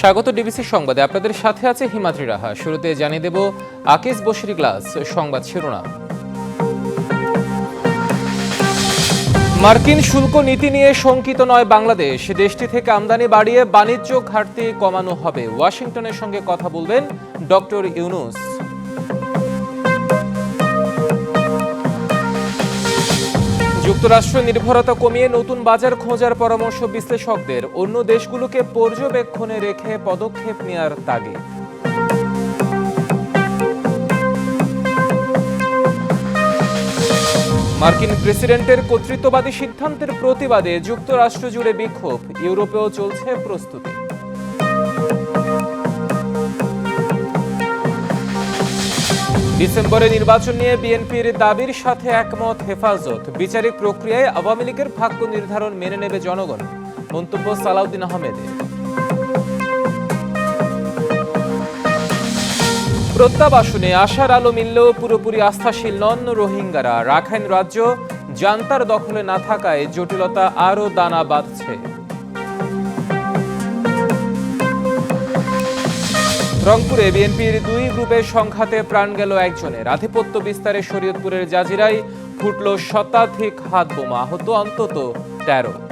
স্বাগত ডিবিসি সংবাদে আপনাদের সাথে আছে হিমাদ্রি রাহা। শুরুতে জানিয়ে দেব আকিস বশির গ্লাস সংবাদ শিরোনাম। মার্কিন শুল্ক নীতি নিয়ে শঙ্কিত নয় বাংলাদেশ। দেশটি থেকে আমদানি বাড়িয়ে বাণিজ্য ঘাটতি কমানো হবে। ওয়াশিংটনের সঙ্গে কথা বলবেন ডক্টর ইউনূস। যুক্তরাষ্ট্র নির্ভরতা কমিয়ে নতুন বাজার খোঁজার পরামর্শ বিশ্লেষকদের। অন্য দেশগুলোকে পর্যবেক্ষণে রেখে পদক্ষেপ নেওয়ার তাগিদ। মার্কিন প্রেসিডেন্টের কর্তৃত্ববাদী সিদ্ধান্তের প্রতিবাদে যুক্তরাষ্ট্র জুড়ে বিক্ষোভ। ইউরোপেও চলছে প্রস্তুতি। ডিসেম্বরে নির্বাচন নিয়ে বিএনপির দাবির সাথে একমত হেফাজত। বিচারিক প্রক্রিয়ায় আওয়ামী লীগের ভাগ্য নির্ধারণ মেনে নেবে জনগণ। মন্তব্য সালাউদ্দিন আহমেদের। প্রত্যাবাসনে আশার আলো মিললেও পুরোপুরি আস্থাশীল নন রোহিঙ্গারা। রাখাইন রাজ্য জান্তার দখলে না থাকায় জটিলতা আরও দানা বাঁধছে। রংপুরে বিএনপির দুই গ্রুপের সংঘাতে প্রাণ গেল একজনের। আধিপত্য বিস্তারে শরীয়তপুরের জাজিরায় ফুটল শতাধিক হাত বোমা। আহত অন্তত 13।